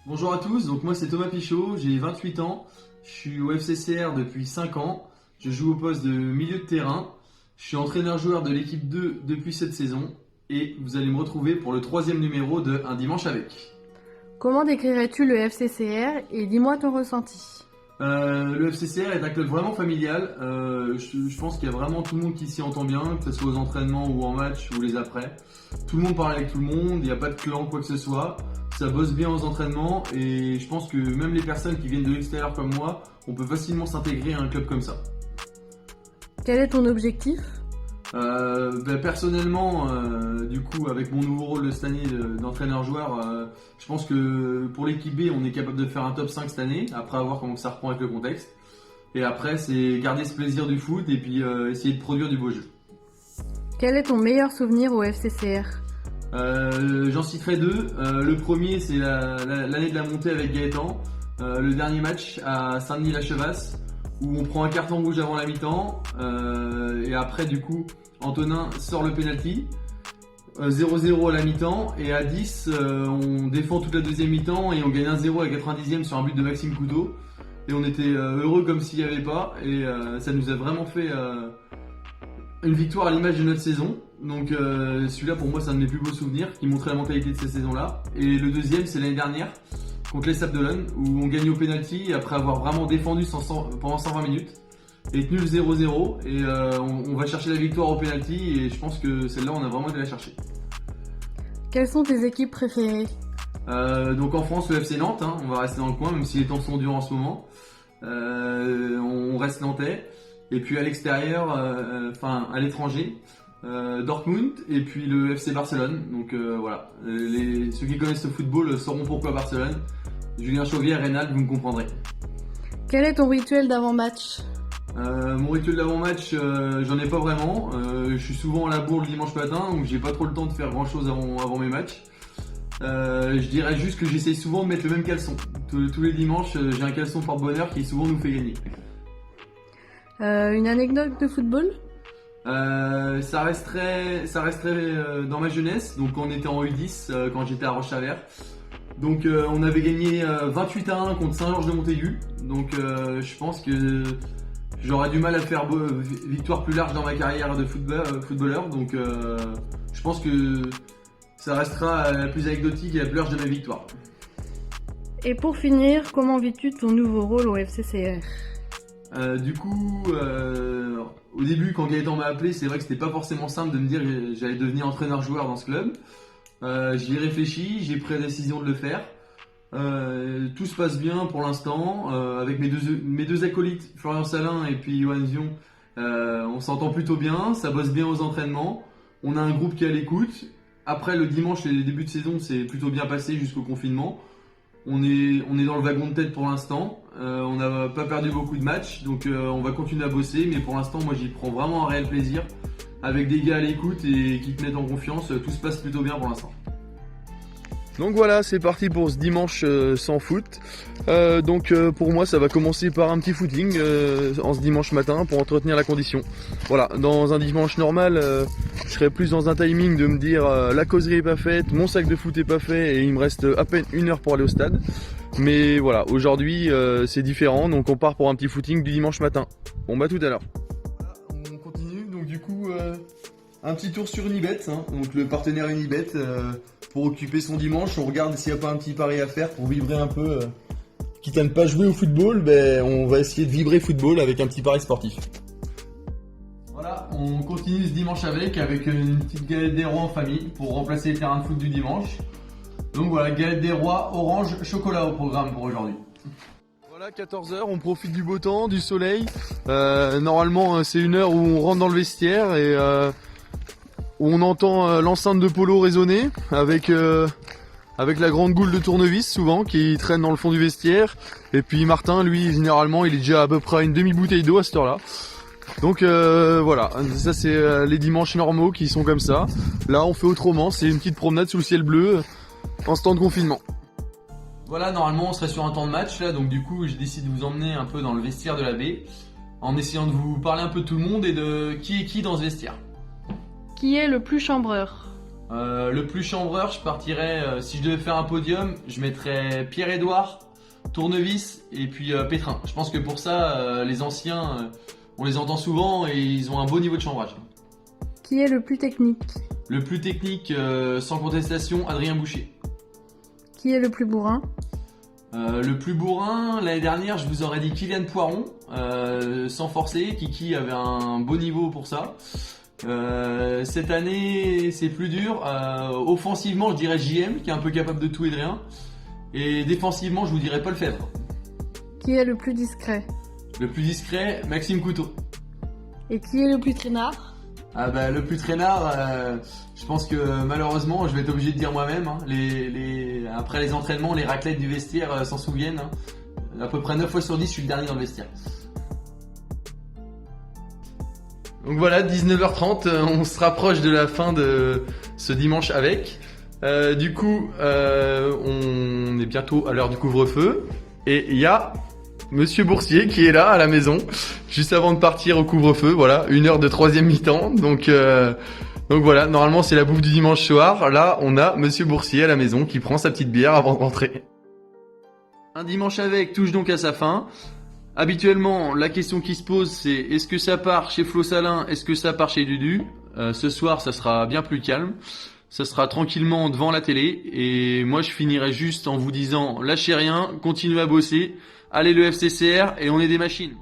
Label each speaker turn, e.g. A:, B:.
A: Bonjour à tous, donc moi c'est Thomas Pichot, j'ai 28 ans, je suis au FCCR depuis 5 ans, je joue au poste de milieu de terrain, je suis entraîneur-joueur de l'équipe 2 depuis cette saison et vous allez me retrouver pour le troisième numéro de Un dimanche avec.
B: Comment décrirais-tu le FCCR et dis-moi ton ressenti?
A: Le FCCR est un club vraiment familial, je pense qu'il y a vraiment tout le monde qui s'y entend bien, que ce soit aux entraînements ou en match ou les après. Tout le monde parle avec tout le monde, il n'y a pas de clan quoi que ce soit, ça bosse bien aux entraînements et je pense que même les personnes qui viennent de l'extérieur comme moi, on peut facilement s'intégrer à un club comme ça.
B: Quel est ton objectif?
A: Personnellement, du coup, avec mon nouveau rôle de cette année d'entraîneur-joueur, je pense que pour l'équipe B, on est capable de faire un top 5 cette année, après voir comment ça reprend avec le contexte. Et après, c'est garder ce plaisir du foot et puis essayer de produire du beau jeu.
B: Quel est ton meilleur souvenir au FCCR?
A: J'en citerai deux. Le premier, c'est l'année de la montée avec Gaëtan. Le dernier match à Saint-Denis-la-Chevasse, où on prend un carton rouge avant la mi-temps. Et après, du coup, Antonin sort le penalty. 0-0 à la mi-temps. Et à 10, on défend toute la deuxième mi-temps et on gagne 1-0 à la 90e sur un but de Maxime Couteau. Et on était heureux comme s'il n'y avait pas. Et ça nous a vraiment fait une victoire à l'image de notre saison. Donc celui-là pour moi c'est un de mes plus beaux souvenirs qui montrait la mentalité de cette saison-là. Et le deuxième c'est l'année dernière contre les Sables d'Olonne où on gagne au penalty après avoir vraiment défendu pendant 120 minutes et tenu le 0-0 et on va chercher la victoire au penalty et je pense que celle-là on a vraiment été la chercher.
B: Quelles sont tes équipes préférées?
A: Donc en France le FC Nantes, hein, on va rester dans le coin même si les temps sont durs en ce moment. On reste nantais. Et puis à l'extérieur, à l'étranger, Dortmund et puis le FC Barcelone. Donc voilà, ceux qui connaissent le football sauront pourquoi Barcelone. Julien Chauvier, Reynald, vous me comprendrez.
B: Quel est ton rituel d'avant-match?
A: Mon rituel d'avant-match, j'en ai pas vraiment. Je suis souvent à la bourre le dimanche matin, donc j'ai pas trop le temps de faire grand chose avant mes matchs. Je dirais juste que j'essaye souvent de mettre le même caleçon. Tous les dimanches, j'ai un caleçon porte-bonheur qui souvent nous fait gagner.
B: Une anecdote de football?
A: Ça resterait dans ma jeunesse, donc on était en U10 quand j'étais à Roche-Chalère. Donc on avait gagné 28-1 contre Saint-Georges de Montaigu. Donc je pense que j'aurais du mal à faire victoire plus large dans ma carrière de footballeur. Donc je pense que ça restera la plus anecdotique et la plus large de mes victoires.
B: Et pour finir, comment vis-tu ton nouveau rôle au FCCR?
A: Au début, quand Gaëtan m'a appelé, c'est vrai que c'était pas forcément simple de me dire que j'allais devenir entraîneur-joueur dans ce club. J'y ai réfléchi, j'ai pris la décision de le faire. Tout se passe bien pour l'instant. Avec mes deux acolytes, Florian Salin et puis Johan Zion, on s'entend plutôt bien, ça bosse bien aux entraînements. On a un groupe qui est à l'écoute. Après, le dimanche, les débuts de saison, c'est plutôt bien passé jusqu'au confinement. On est dans le wagon de tête pour l'instant. On n'a pas perdu beaucoup de matchs, donc on va continuer à bosser. Mais pour l'instant, moi, j'y prends vraiment un réel plaisir. Avec des gars à l'écoute et qui te mettent en confiance, tout se passe plutôt bien pour l'instant.
C: Donc voilà, c'est parti pour ce dimanche sans foot. Pour moi, ça va commencer par un petit footing en ce dimanche matin pour entretenir la condition. Voilà, dans un dimanche normal, je serais plus dans un timing de me dire la causerie est pas faite, mon sac de foot est pas fait et il me reste à peine 1 heure pour aller au stade. Mais voilà, aujourd'hui c'est différent, donc on part pour un petit footing du dimanche matin. Bon bah tout à l'heure.
A: On continue, donc du coup un petit tour sur Unibet, hein, donc le partenaire Unibet pour occuper son dimanche. On regarde s'il n'y a pas un petit pari à faire pour vibrer un peu. Quitte à ne pas jouer au football, on va essayer de vibrer football avec un petit pari sportif. Voilà, on continue ce dimanche avec une petite galette des rois en famille pour remplacer les terrains de foot du dimanche. Donc voilà, galette des rois, orange, chocolat au programme pour aujourd'hui.
C: Voilà, 14h, on profite du beau temps, du soleil. Normalement, c'est une heure où on rentre dans le vestiaire et où on entend l'enceinte de polo résonner avec la grande goule de tournevis souvent qui traîne dans le fond du vestiaire. Et puis Martin, lui, généralement, il est déjà à peu près à une demi-bouteille d'eau à cette heure-là. Donc voilà, ça c'est les dimanches normaux qui sont comme ça. Là, on fait autrement, c'est une petite promenade sous le ciel bleu en ce temps de confinement.
A: Voilà, normalement on serait sur un temps de match là, donc du coup j'ai décidé de vous emmener un peu dans le vestiaire de la baie en essayant de vous parler un peu de tout le monde et de qui est qui dans ce vestiaire.
B: Qui est le plus chambreur?
A: Le plus chambreur, je partirais, si je devais faire un podium, je mettrais Pierre-Édouard, Tournevis et puis Pétrin. Je pense que pour ça, les anciens, on les entend souvent et ils ont un beau niveau de chambrage.
B: Qui est le plus technique?
A: Le plus technique, sans contestation, Adrien Boucher.
B: Qui est le plus bourrin?
A: Le plus bourrin, l'année dernière, je vous aurais dit Kylian Poiron, sans forcer. Kiki avait un beau niveau pour ça. Cette année, c'est plus dur. Offensivement, je dirais JM, qui est un peu capable de tout et de rien. Et défensivement, je vous dirais Paul Fèvre.
B: Qui est le plus discret?
A: Le plus discret, Maxime Couteau.
B: Et qui est le plus traînard?
A: Le plus traînard, je pense que malheureusement, je vais être obligé de dire moi-même. Hein. Après les entraînements, les raclettes du vestiaire s'en souviennent. Hein. À peu près 9 fois sur 10, je suis le dernier dans le vestiaire. Donc voilà, 19h30, on se rapproche de la fin de ce dimanche avec. Du coup, on est bientôt à l'heure du couvre-feu. Et il y a Monsieur Boursier qui est là à la maison, juste avant de partir au couvre-feu. Voilà, 1 heure de 3e mi-temps. Donc voilà, normalement c'est la bouffe du dimanche soir. Là, on a Monsieur Boursier à la maison qui prend sa petite bière avant de rentrer. Un dimanche avec touche donc à sa fin. Habituellement, la question qui se pose, c'est est-ce que ça part chez Flo Salin, est-ce que ça part chez Dudu? Ce soir, ça sera bien plus calme. Ça sera tranquillement devant la télé. Et moi, je finirai juste en vous disant, lâchez rien, continuez à bosser. Allez le FCCR et on est des machines.